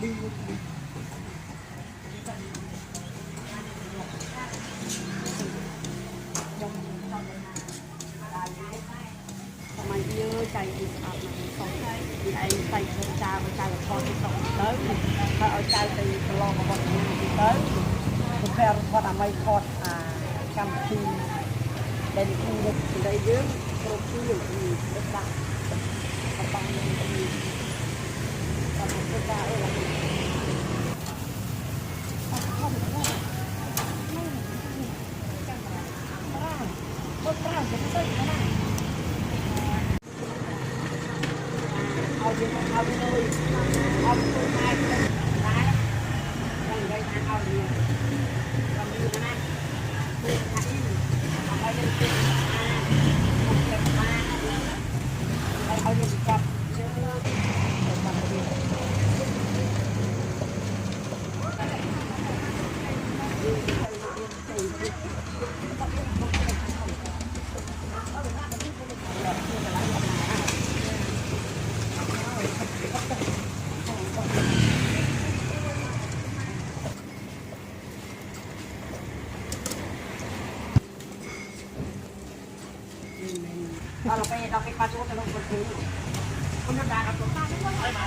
ทำไมเยอะใจอีกครับสองใจไอ้ใส่เงินจาไปจ่ายพอที่สองเติมถ้าเอาใจไปลองมาบอกนี้เติมคุณแม่พอทำไมพอดกำทีเด่นคู่ได้เยอะครบที่อยู่ที่เล็กดังกระปังมันก็มีกระปังก็ได้อะไรเอาไปเลยเอาไปเลยเอาไปเลยได้ยังไงเอาเลยวันนี้นะเรื่องนี้เอาไปเลยเอาอยู่กับเชื่อเราไปปาจูกันลงบนพื้นคุณจะด่าเราตัวตั้งไม่มา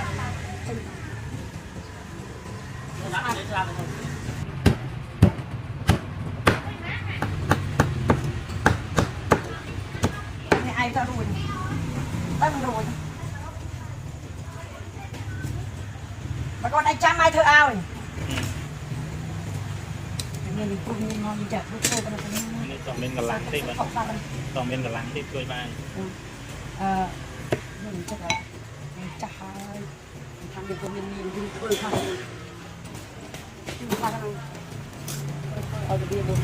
นี่ไอ้ตะรุนตั้งรุนแล้วก็ได้จำไอ้เธอเอาเนี่ยนี่คุณนอนจับลูกโซ่กันตรงนี้นี่ต้องเป็นกำลังที่มันต้องเป็นกำลังที่ช่วยบ้างนี่จะแบบจะหายทำอย่างคนมีวิ่งคุยข้างวิ่งข้างกันเอาจะเบี้ยบน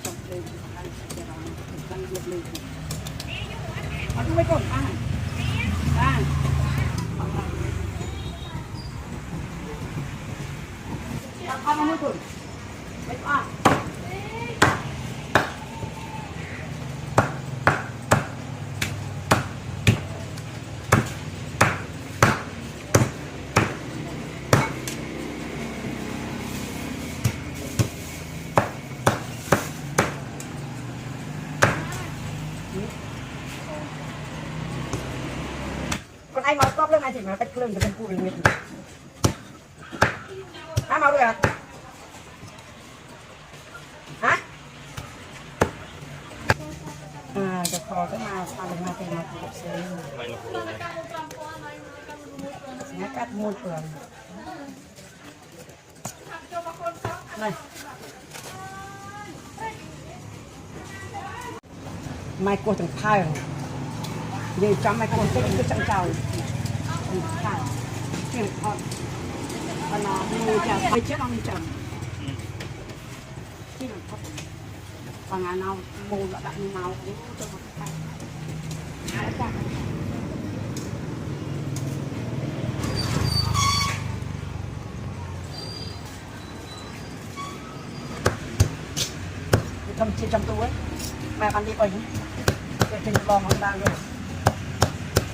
จบเลยทำจะรอตั้งเยอะเลยมันไม่กดอ่านทำไม่กดไม่อ่านคนไอ้มาครอบเรื่องไอ้สิมาเป็นเครื่องจะเป็นผู้เรียนมิตรมาด้วยอ่ะฮะจะคอก็มาทำมาเป็นมาปลูกซื้อนักกัดมูลเปลือกเลยไม่กลัวถึงพายยืนจำไม่กลัวก็คือจังเจ้าค่ะเกี่ยวพอตอนนี้มือจะไปเช็ดลองจังที่หนึ่งครับบางงานเอาโมละดับเมาเนี่ยจะมาไปหาจังทำชิ้นจำตัวแม่ปันดีไปจะเป็นกองมันได้เลย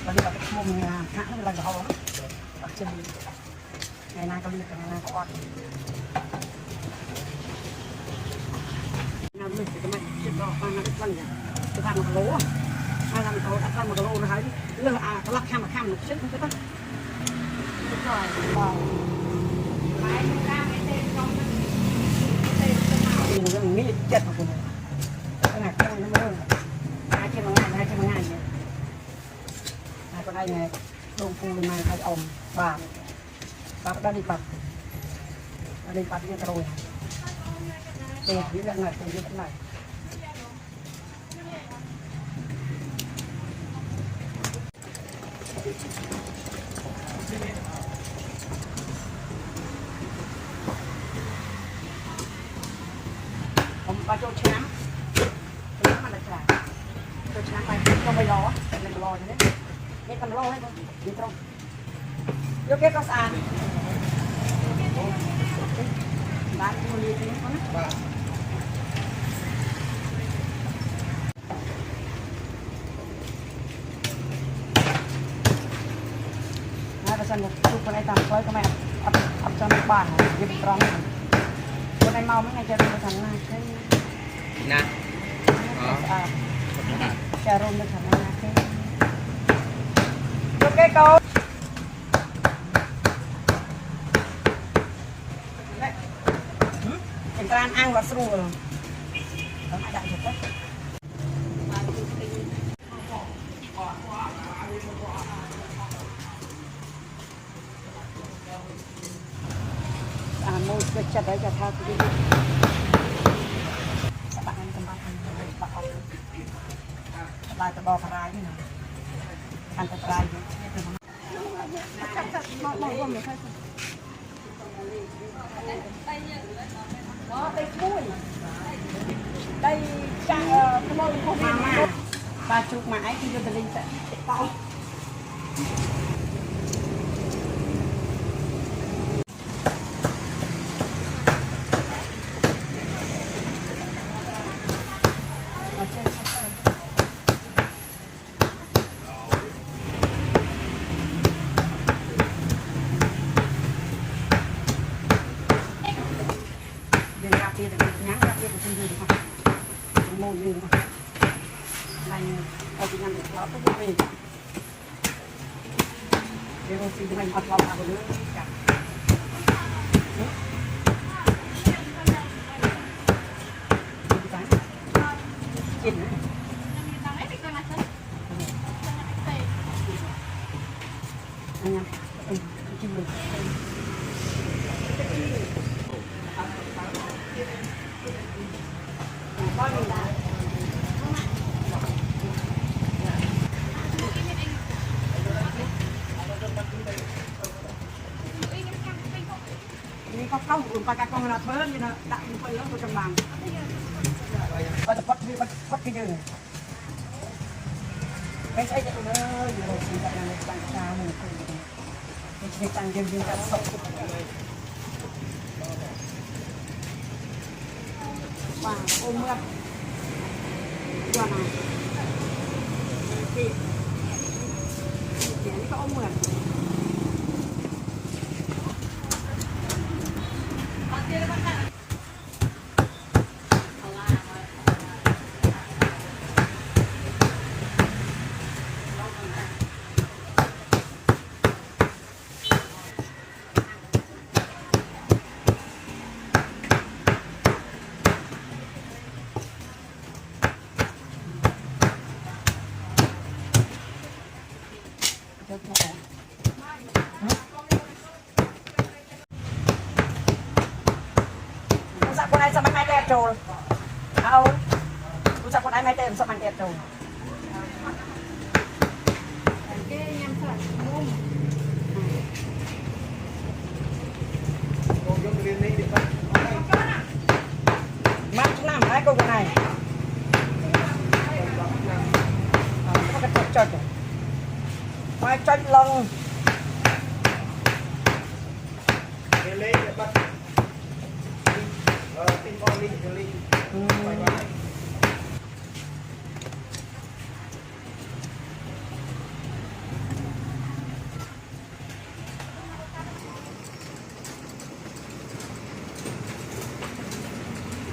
ตอนนี้แบบมุมงานหาอะไรก็เอาปักชิ้นไงนาก็มีกันนาก็อ่อนน้ำลึกจะไม่จะรอฟังนะฟังอย่างจะทำมันโล่ถ้าทำเขาทำมันโล่นะฮะเรื่องทะลักข้ามมาข้ามหนุกชิ้นใช่ปะก็ปล่อยไปข้ามไม่เต็มตรงนั้นเต็มจะมาเรื่องนี้เจ็ดของคุณขนาดแค่นั้นไม่เรื่องหาเช่นง่ายเนี่ยหาก็ได้ไงลงปูเลยมาใครอมบาปได้ดีปัดเนี่ยกระโดดเตะยืดหน่อยเตะยืดหน่อยผมปลาโจช้างมันจะจ่ายโจช้างไปต้องไปรออย่างนี้นี่ทำรอให้ผมยืนตรงยกเก็บก็สะอาดบ้านคนดีจริงมั้ย បើសិនជួបខ្លួនឯងតាមផ្លូវក៏មិនអត់ចង់បានវាត្រង់ខ្លួនឯងមកហ្នឹងឯងចេះទៅខាងណាគេណាស្អាតចារោមទៅខាងណាគេយកគេកោចង្ក្រានអាំងក៏ស្រួលដល់មកដាក់ទៅមួយទឹកចិត្តហើយគេថាគឺសបាក់នឹងកំបាត់នឹងបាក់អត់បាយតបបរាយនេះអន្តរាយយើងមកមកមកមកដៃមួយដៃចាក់ខ្មោចខុសពីម៉ាបាជុកម៉ាអីគឺយកទៅលេងទៅតោទៀតញ៉ាំទៀតទៅយូរទៅមកយូរមកឡាញអត់ញ៉ាំទៅដល់ទៅវិញវារកស៊ីទៅអត់ឡប់អាប់លើចាกินอันนี้กินเลยนี่ก็เข้าอุ่นปากกากองเราเพิ่มนี่นะดักมันไปแล้วตัวกำลังเราจะพัดที่พัดที่ยืนไม่ใช่จะเลยอยู่ในสิ่งแบบนั้นในต่างชาติมันคือในชีวิตต่างยืนกันสองว่าโอ้เมื่อตัวไหนที่นี่ก็โอ้เมื่อรู้จักคนไหนสมัยไม่แต่โจรเอารู้จักคนไหนไม่แต่สมัยแต่โจรมัดน้ำให้กูคนไหนเขาก็จดมาจดลงตีบอลลิง